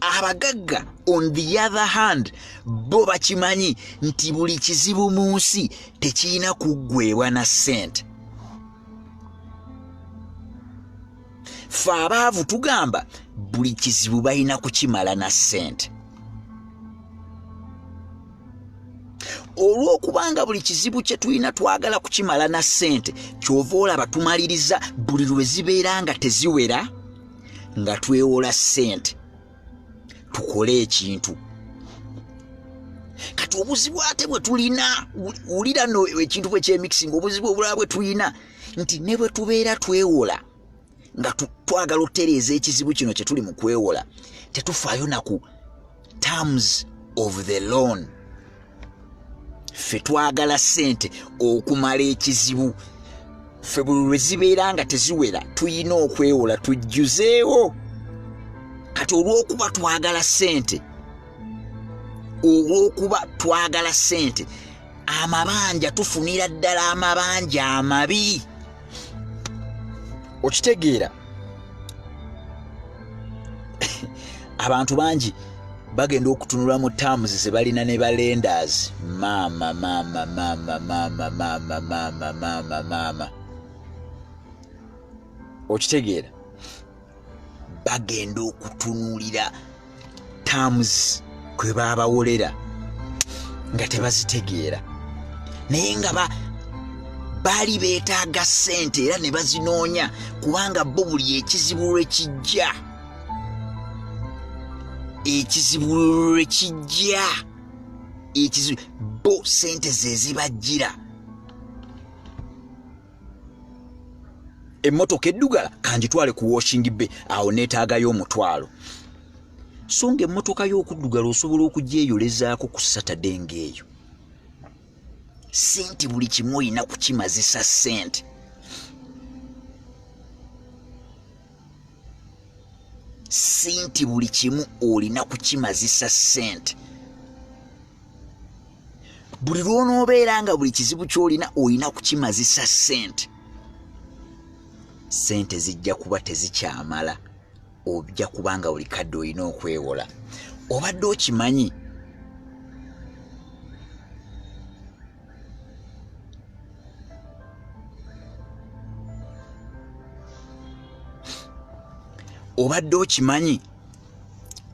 abagagga on the other hand bo bakimanyi nti buli kizibu mu nsi tekirina kuggweebwa na ssente ffe abaavu tugamba buli kizibu balina kukimala na ssente olw'okubanga buli kizibu kye tulina twagala kukimala na ssente kyova olaba tumaliriza buli lwe zibeera nga teziwera nga twewola ssente tukole ekintu kati obuzibu ate bwe tulina wulira no ekintu bwe kyemixing obuzibu obulala bwe tulina nti ne bwe tubeera twewola nga twagala okutereeza ekizibu kino kye tuli mu kwewola tetufaayo na ku terms of the loan ffe twagala ssente okumala ekizibu ffe buli lwe zibeera nga teziwera tuyina okwewola tujjuzeewo kati olw'okuba twagala ssente amabanja tufunira ddala amabanja amabi okitegeera abantu bangi bagenda okutunula mu terms ze balina ne balenders mama okitegeera bagenda okutunulira terms kwe babawolera nga tebazitegeera naye nga bali beetaaga ssente era ne bazinoonya kubanga bo buli ekizibu lwe kijja bo ssente ze zibajjira emmotoka eddugala kanjitwale ku washing bay awo neetaagayo omutwalo so nga emmotoka y'okuddugala osobola okugyeyolezaako ku Saturday ng'eyo sente buli kimu olina kukimazisa sente. Sente buli kimu olina kukimazisa sente. Buli lw'onoobeera nga buli kizibu ky'olina olina kukimazisa sente. Sente zijja kuba tezikyamala, ojja kubanga buli kadde olina okwewola. Obadde okimanyi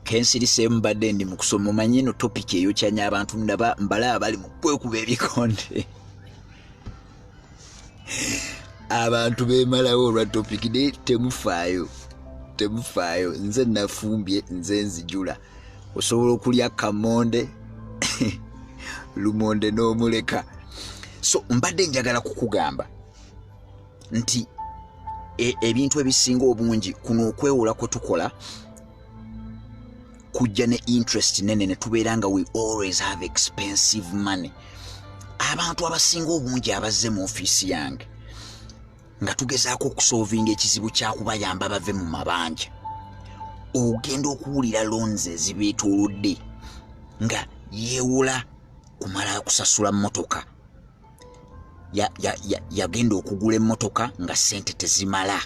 kensiriseemu badde ndi mu kusoma omanyi eno topic eyokyanya abantu mbalaba bali mu kwekuba ebikonde. Abantu beemalawo olwa topic ne temufaayo. Nze nafumbye, nze nzijula. Osobola okulya kamonde lumonde n'omuleka. So mbadde njagala kukugamba nti ebintu ebisinga obungi kuno okwewola kwe tukola kujja ne interest nene ne tubeera nga we always have expensive money. Abantu abasinga obungi abazze mu ofiisi yange nga tugezaako okusolvinga ekizibu kyakubayamba bave mu mabanja, ogenda okuwulira loans ezibeetoolodde nga yeewola kumala kusasula mmotoka. Yagenda okugula emmotoka nga sente tezimala,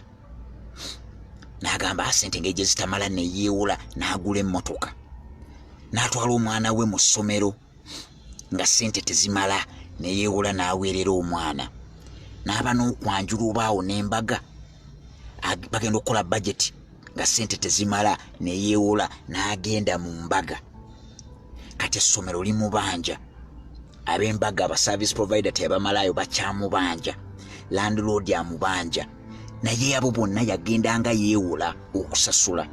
n'agamba sente ng'egye zitamala neyeewola n'agula emmotoka. N'atwala omwana we mu ssomero nga sente tezimala neyeewola n'aweerera omwana. N'aba n'okwanjula obaawo n'embaga bagenda okukola budget nga sente tezimala neyeewola n'agenda mu mbaga. Kati essomero limubanja, ab'embaga aba service provider tebamalayo bakyamubanja, landlord amubanja, naye abo bonna yagendanga yeewola okusasula.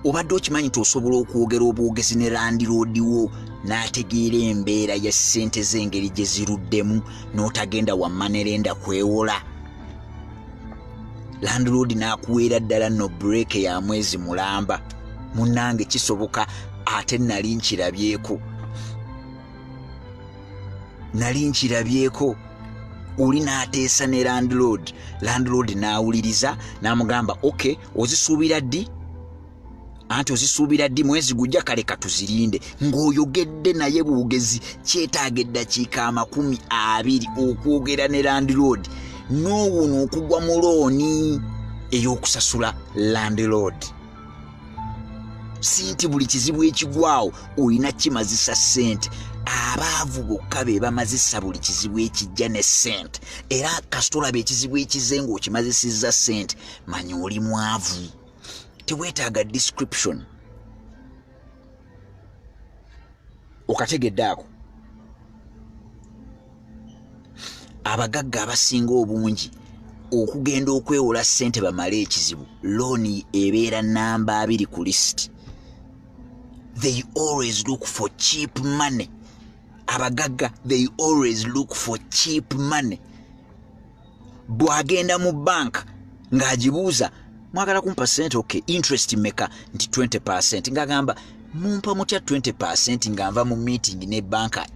Obadde okimanyi nti osobola okwogera obwogezi ne landlord wo n'ategeera embeera ya ssente z'engeri gye ziruddemu n'otagenda wamma nerenda kwewola. Landlord n'akuweera ddala no break ya mwezi mulamba. Munnange kisoboka, ate nali nkirabyeko. Oli n'ateesa ne landlord n'awuliriza n'amugamba okay, ozisuubira ddi? Anti ozisuubira ddi mwezi gujja, kale katuzirinde. Ng'oyogedde naye bwogezi kyetaaga eddakiika 20 okwogera ne landlord n'owuno okugwa mu looni ey'okusasula landlord. Si nti buli kizibu ekigwawo olina kimazisa sente. Abaavu bokka be bamazisa buli kizibu ekijja ne sente. Era kasitolaba ekizibu ekize ng'okimazisizza sente, manya oli mwavu. Teweetaaga description. Okategedde ako. Abagagga abasinga obungi okugenda okwewola sente bamale ekizibu, looni ebeera namba 2 ku list. They always look for cheap money. Abagagga, they always look for cheap money. Bwagenda mu bank ng'agibuuza, mwagala kumpa sente, okay, interest meka? Nti 20%. Ngagamba mumpa mutya 20% nga nva mu meeting ne banka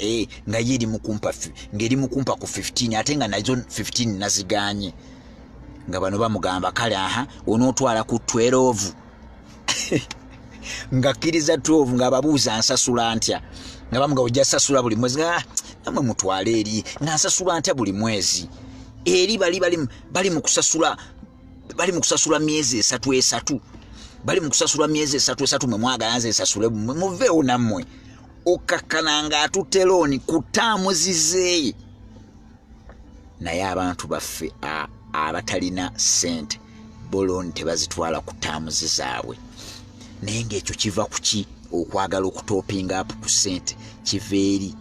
nga yeri mukumpa ngeri mukumpa ku 15 ate nga nazo 15 naziganye. Nga bano bamugamba kale onootwala ku 12 nga kkiriza 12 nga babuuza nsasula ntya, nga bamuga ojja sasula buli mwezi. Namwe mutwale eri nga nsasula ntya buli mwezi. Eri bali mu kusasula myezi 3 bali mu kusasula myezi 3 mwe mwagala nze nsasule muveewo nammwe. Okakkana nga atutte looni ku ttaamu zizeeyi. Naye abantu baffe abatalina sente bolooni tebazitwala ku ttaamu zizaabwe. Naye ng'ekyo kiva ku ki? Okwagala okutopinga up ku sente kiva eri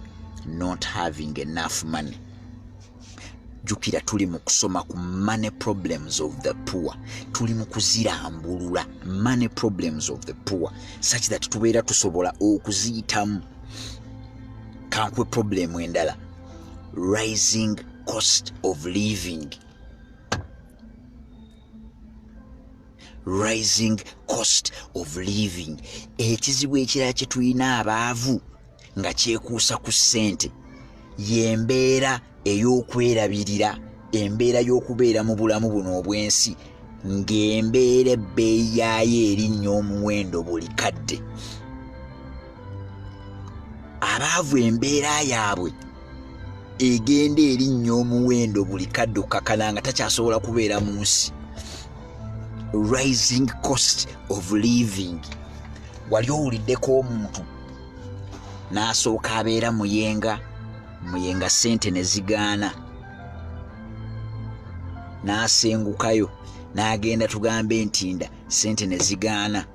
not having enough money. Jukira tuli mu kusoma ku money problems of the poor. Tuli mu kuzirambulula money problems of the poor such that tubeera tusobola okuziyitamu. Kankwe problem endala, rising cost of living. Rising cost of living. Ekizibu ekirala kye tulina abaavu nga kyekuusa ku ssente yembeera ey'okwerabirira, embeera y'okubeera mu bulamu buno obwensi ng'embeera ebbeeyi yaayo erinnya omuwendo buli kadde. Abaavu embeera yaabwe egenda erinnya omuwendo buli kadde okukakana nga takyasobola kubeera mu nsi. Rising cost of living. Wali owuliddeko omuntu n'asooka abeera muyenga sente ne zigaana, n'asengukayo n'agenda tugambe ntinda sente ne zigaana,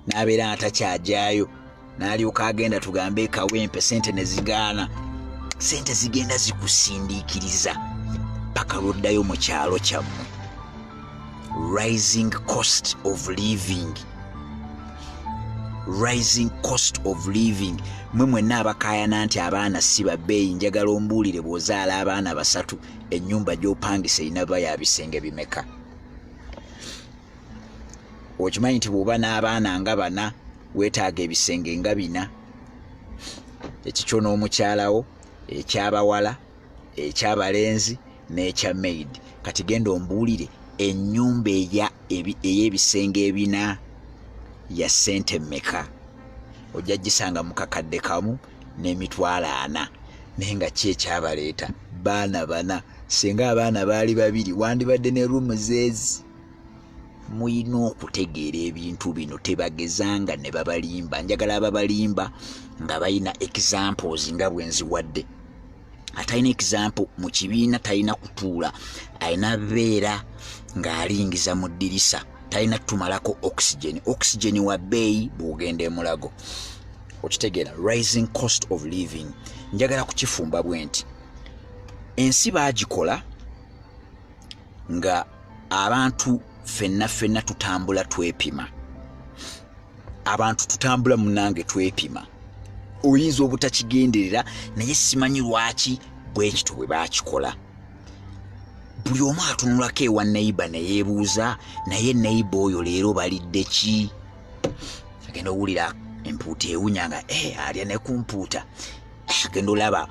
n'abeera nga takyajaayo, n'alyoka agenda tugambe kawempe sente ne zigaana. Sente zigenda zikusindiikiriza paka lwoddayo mu kyalo kyammwe. Rising cost of living. Rising cost of living. Mwe mwenna abakaayana nti abaana si babbeeyi, njagala ombuulire bw'ozaala abaana 3 ennyumba gy'opangisa erina ba ya bisenge bimeka? Okimanyi nti bw'oba n'abaana nga 4 weetaaga ebisenge nga 4, ekikyo n'omukyalawo, eky'abawala, eky'abalenzi n'ekya maid. Kati genda ombuulire ennyumba ey'ebisenge 4 ya sente mmeka? Ojja gisanga mu kakadde kamu n'emitwalo 4. Naye nga ki ekyabaleeta? Baana 4. Singa abaana baali 2 wandibadde ne ruumu zeezi. Muyina okutegeera ebintu bino, tebagezanga ne babalimba. Njagala ababalimba nga balina examples nga bwe nziwadde. Atalina example mu kibiina talina kutuula, alina beera ng'alingiza mu ddirisa, talina tumalako oxygen. Oxygen wa bbeeyi bw'ogenda emulago. Okitegeera? Rising cost of living. Njagala kukifumba bwe nti ensi baagikola nga abantu ffenna tutambula twepima. Abantu tutambula munange twepima. Oyinza obutakigenderera naye simanyi lwaki bwe kityo bwe baakikola. Buli omu atunulako ewa neighbor ne yeebuuza, naye neighbor oyo leero balidde ki? Agenda owulira empuuta ewunya nga alya ne ku mpuuta. Agenda olaba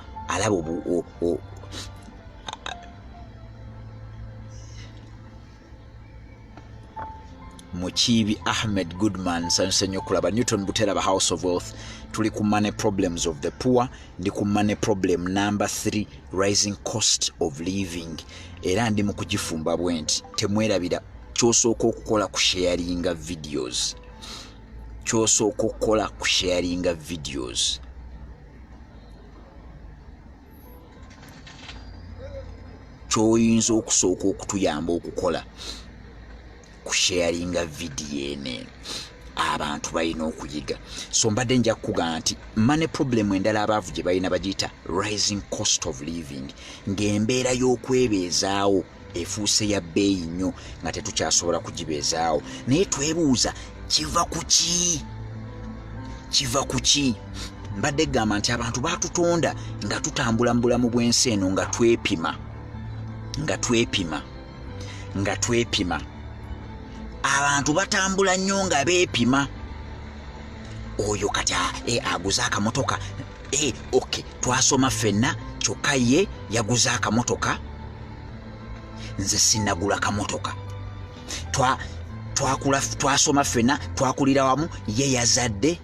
Mukiibi Ahmed Goodman nsanyuse nnyo okulaba. Newton Buteraba House of Wealth. Tuli ku money problems of the poor. Ndi ku money problem number 3, rising cost of living. Era ndi mu kugifumba bwe nti temwerabira. Ky'osooka okukola ku sharinga videos. Ky'osooka okukola ku sharinga videos. Ky'oyinza okusooka okutuyamba okukola ku sharinga video ene. Abantu balina okuyiga. So mbadde nja kukugamba nti money problem endala abaavu gye balina bagiyita rising cost of living, ng'embeera y'okwebeezaawo efuuse ya bbeeyi nnyo nga tetukyasobola kugibeezaawo. Naye twebuuza kiva ku ki? Kiva ku ki? Mbadde gamba nti abantu baatutonda nga tutambula mu bulamu bw'ensi eno nga twepima. Abantu batambula nnyo nga beepima. Oyo kati aguza akamotoka. Okay, twasoma ffenna kyokka ye yaguza akamotoka, nze sinnagula kamotoka. Twasoma ffenna, twakulira wamu, ye yazadde,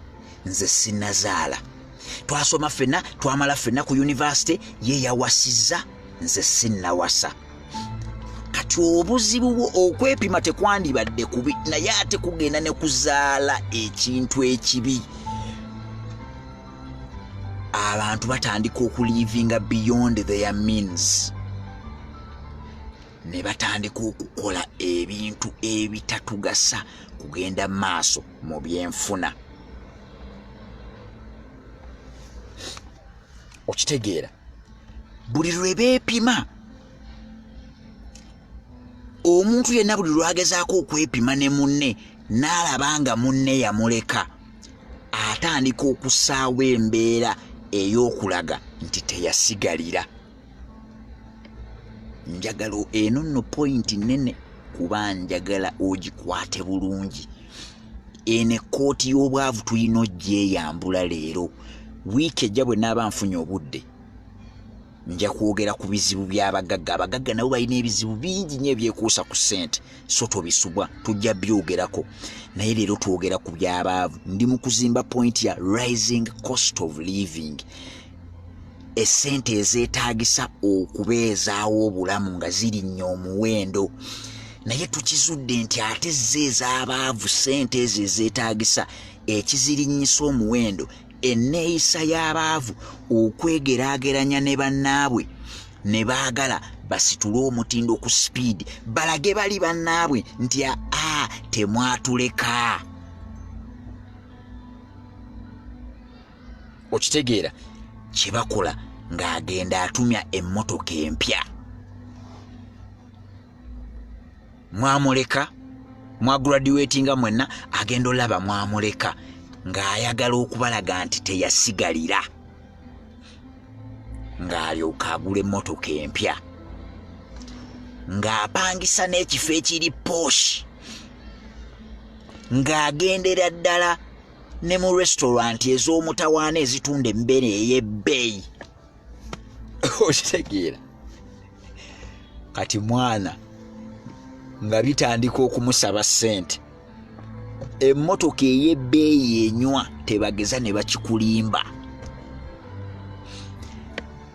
nze sinnazaala. Twasoma ffenna, twamala ffenna ku university, ye yawasizza, nze sinnawasa. Kati obuzibu bwo okwepima tekwandibadde kubi, naye ate kugenda ne kuzaala ekintu ekibi. Abantu batandika okulivinga beyond their means, ne batandika okukola ebintu ebitatugasa kugenda maaso mu byenfuna. Okitegeera? Buli lwe beepima, omuntu yenna buli lwagezaako okwepima ne munne n'alaba nga munne yamuleka, atandika okussaawo embeera ey'okulaga nti teyasigalira. Njagala eno nno point nnene kuba njagala ogikwate bulungi. Eno ekkooti y'obwavu tulina ogyeyambula leero. Wiiki ejja bwe naaba nfunye obudde nja kwogera ku bizibu by'abagagga. Abagagga nabo balina ebizibu bingi nnyo ebyekuusa ku ssente, so tobisubwa, tujja byogerako. Naye leero twogera ku by'abaavu. Ndi mu kuzimba point ya rising cost of living, essente ezeetaagisa okubeezaawo obulamu nga zirinnye omuwendo. Naye tukizudde nti ate ez'abaavu ssente ezo ezeetaagisa ekizirinyisa omuwendo, enneeyisa y'abaavu okwegeraageranya ne bannaabwe ne baagala basitule omutindo ku sipiidi, balage bali bannaabwe nti temwatuleka. Okitegeera kye bakola ng'agenda atumya emmotoka empya. Mwamuleka, mwagraduatinga mwenna, agenda olaba mwamuleka ng'ayagala okubalaga nti teyasigalira, ng'alyoka agula emmotoka empya, ng'apangisa n'ekifo ekiri posh, ng'agendera ddala ne mu restaurant ez'omutawaana ezitunda emmere ey'ebbeeyi. Okitegeera kati mwana nga bitandika okumusaba ssente, emmotoka ey'ebbeeyi enywa tebageza ne bakikulimba.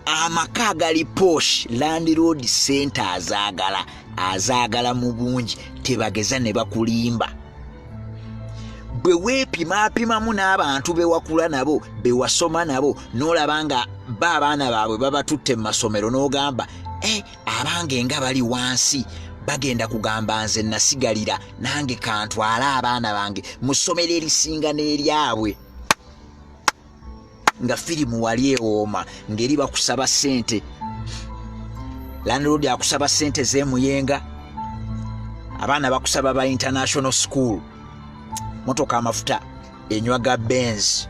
Amaka agali posh, landlord ssente azaagala mu bungi, tebageza ne bakulimba. Bwe weepimaapimamu n'abantu bewakula nabo, bewasoma nabo, n'olaba nga abaana baabwe babatutte mu masomero, n'ogamba abange nga bali wansi, bagenda kugamba nze nasigalira, nange kantwale abaana bange mu ssomero erisinga n'eryabwe. Nga firimu wali ewooma ng'eri bakusaba ssente. Landlord akusaba ssente z'emuyenga, abaana bakusaba ba international school, motoka amafuta enywa ga Benz,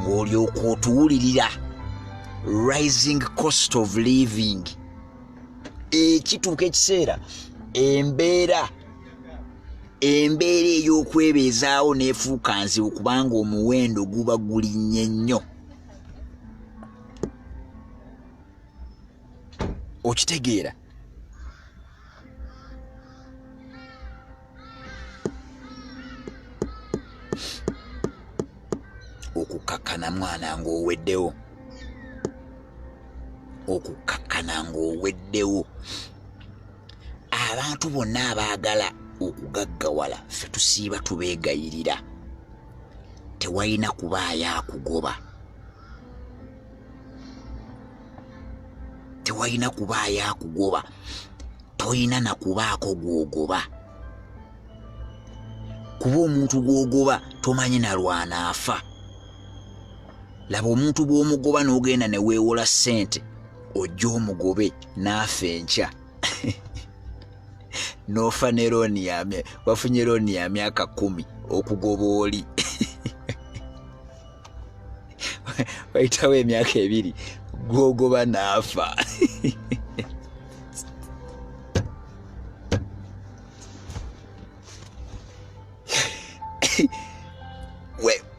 ng'olyoka otuwulirira rising cost of living. Ekituuka ekiseera embeera ey'okwebeezaawo n'efuuka nzibu kubanga omuwendo guba gulinnye nnyo. Okitegeera okukakkana mwana ng'oweddewo, okukakkana ng'oweddewo. Abantu bonna abaagala okugaggawala ffe tusiiba tubeegayirira, tewalina kubaayo akugoba, tewalina kubaayo akugoba, toyina na kubaako gw'ogoba, kuba omuntu gw'ogoba tomanyi na lwanaafa. Laba omuntu bw'omugoba n'ogenda ne weewola ssente, ojja omugobe n'afa enkya. N'ofa ne looni wafunye looni ya myaka 10 okugoba oli. Wayitawo emyaka 2 gw'ogoba n'afa.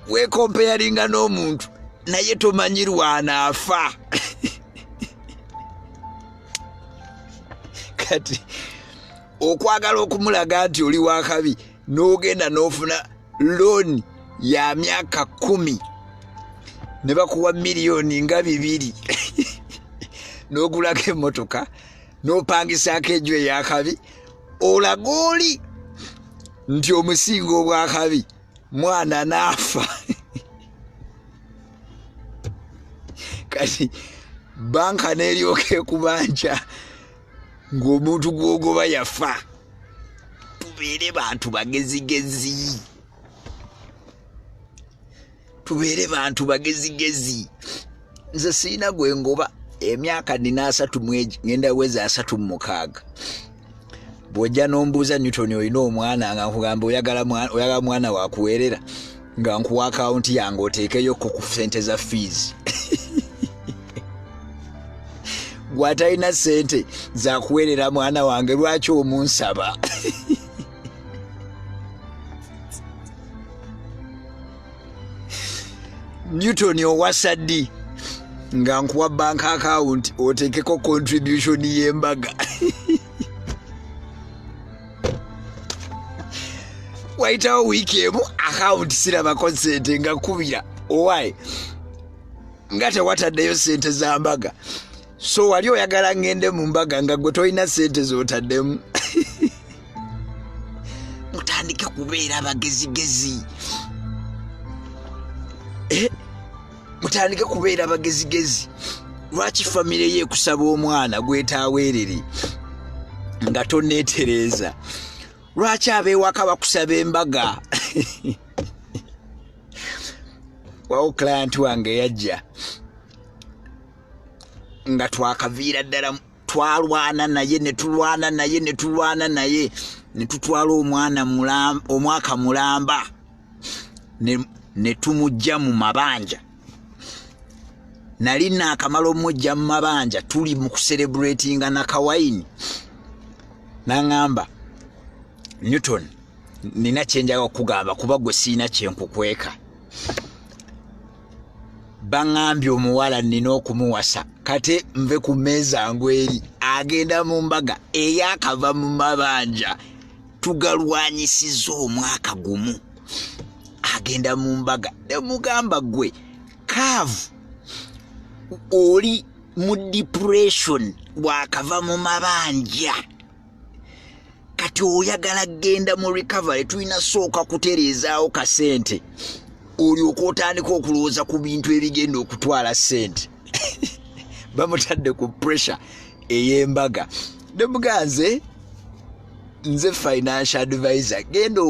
Weekompeyaringa n'omuntu naye tomanyi lwanaafa. Kati okwagala okumulaga nti oli wakabi n'ogenda n'ofuna looni ya myaka 10 ne bakuwa miliyoni nga 2 n'ogulako emmotoka n'opangisaako enju eyakabi, olaga oli nti omusinga obwakabi, mwana n'afa. Kati banka n'eryoka ekubanja ng'omuntu gw'ogoba yafa. Tubeere bantu bagezigezi, tubeere bantu bagezigezi. Nze siina gwe ngoba, emyaka nina 3 ngenda weza 36. Bw'ojja n'ombuuza Newton olina omwana nga nkugamba oyagala mwana wakuweerera, nga nkuwa akawunti yange oteekeyo ku ssente za fees. Gwatalina ssente za kuweerera mwana wange, lwaki omunsaba? Newton owasa ddi nga nkuwa bank account otekeko contribution y'embaga. Waitawo wiki emu account sirabako sente nga kubira. Why? Nga tewataddeyo sente za mbaga. So wali oyagala ngende mu mbaga nga gwe tolina sente z'otaddemu. Mutandike kubeera bagezigezi. Mutandike kubeera bagezigezi. Lwaki famire ye kusaba omwana gwetaaweerere nga toneetereza? Lwaki abeewaka bakusaba embaga? Wawo client wange yajja nga twakaviira ddala, twalwana naye ne tutwala omwana omwaka mulamba ne tumujja mu mabanja. Nali naakamala omujja mu mabanja, tuli mu kucelebratinga na kawayini. N'angamba, Newton, nina kyenjaga okugamba kuba gwe siina kyenkukweka. Bangambye omuwala nina okumuwasa, kate nve ku mmeeza ngweri agenda mu mbaga eyakava mu mabanja. Tugalwanyisiza omwaka gumu, agenda mu mbaga. Ne mugamba gwe kaavu, oli mu depression bwakava mu mabanja, kati oyagala genda mu recovery, tulina sooka kutereezaawo kasente olyoka otandika okulowooza ku bintu ebigenda okutwala sente. Bamutadde ku pressure ey'embaga. Ne muganze nze financial advisor, genda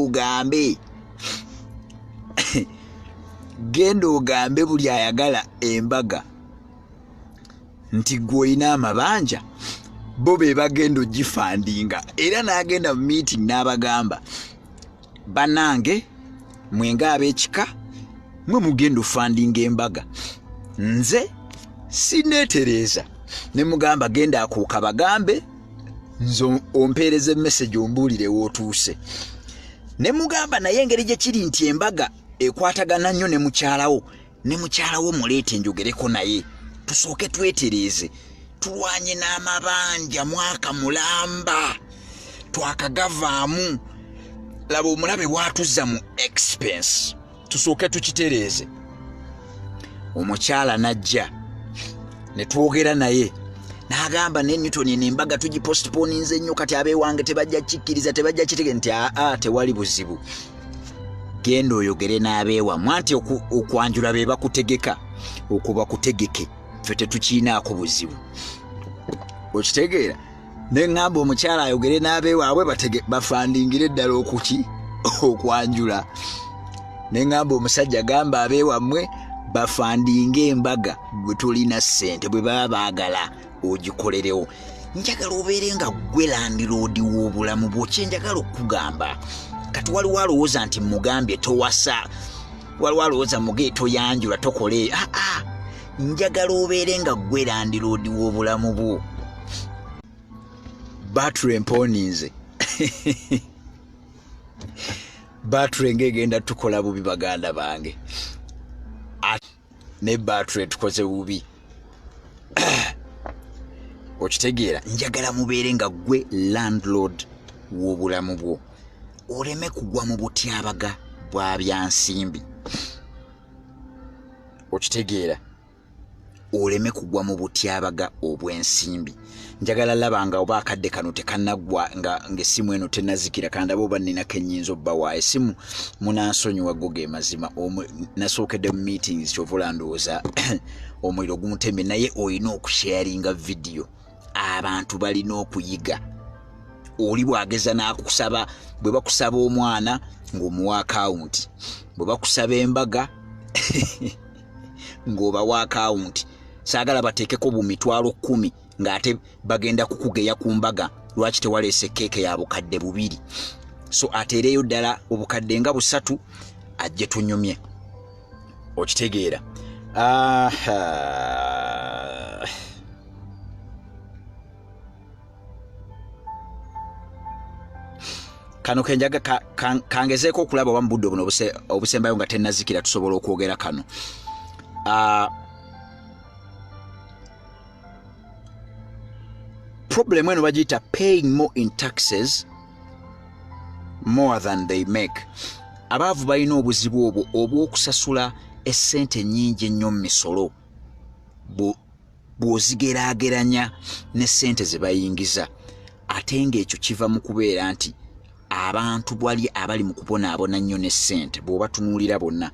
ogambe buli ayagala embaga nti gwe olina amabanja, bo be bagenda ogifandinga. Era n'agenda mu meeting n'abagamba, banange mwenga ab'ekika mwe mugenda ofandinga embaga, nze sineetereza. Ne mugamba genda akuuka bagambe, nze ompeereza message ombuulire wootuuse. Ne mugamba naye engeri gye kiri nti embaga ekwatagana nnyo ne mukyalawo muleete njogereko naye, tusooke twetereeze, tulwanye n'amabanja mwaka mulamba, twakagavaamu, laba omulabe bwatuzza mu expense, tusooke tukitereeze. Omukyala najja ne twogera naye, n'agamba ne Newton n'embaga tugipostponinze nnyo, kati abeewange tebajja kikkiriza, tebajja kitege. Nti tewali buzibu, genda oyogere n'abeewammwe anti okwanjula be bakutegeka, okuba kutegeke, ffe tetukiinaako buzibu. Okitegeera? Ne ngamba omukyala ayogere n'abeewaabwe bafandingire ddala okwanjula. Ne ngamba omusajja gamba abeewammwe bafandinge embaga, gwe tolina ssente, bwe baba baagala ogikolerewo. Njagala obeere nga gwe landiroodi w'obulamu bwo. Kyenjagala okugamba, kati waliwo alowooza nti mugambye towasa, waliwo alowooza muge toyanjula tokole. Njagala obeere nga gwe landiroodi w'obulamu bwo. Battery emponinze. Battery ng'egenda tukola bubi baganda bange. Ne battery tukoze bubi. Okitegeera? Njagala mubeere nga gwe landlord w'obulamu bwo, oleme kugwa mu butyabaga bwa byansimbi. Okitegeera? Oleme kugwa mu butyabaga obw'ensimbi. Njagala laba nga oba akadde kano tekanaggwa ng'essimu eno tenazikira, kandaba oba ninako ennyinza obbawa essimu munansonyiwa go ge mazima. Nasookedde mu meetings kyovula ndowooza omuliro gumutembe, naye olina okusharinga vidiyo. Abantu balina okuyiga. Oli bwageza n'akusaba, bwe bakusaba omwana ng'omuwa akawunti, bwe bakusaba embaga ng'obawa akawunti. Saagala bateekeko bu mitwalo 10 ng'ate bagenda kukugeya ku mbaga lwaki tewaleese keeke ya bukadde 2. So ateereyo ddala obukadde nga 3 ajje tunyumye. Okitegeera? Kano kenjaga kangezeeko okulaba oba mu budde buno obusembayo nga tennazikira tusobola okwogera kano. problem eno bagiyita paying more in taxes more than they make. Abaavu balina obuzibu obwo obw'okusasula essente nnyingi ennyo mu misolo bw'ozigeraageranya n'essente ze bayingiza, ate ng'ekyo kiva mu kubeera nti abantu bwali abali mu kubonaabona nnyo n'essente bw'obatunuulira bonna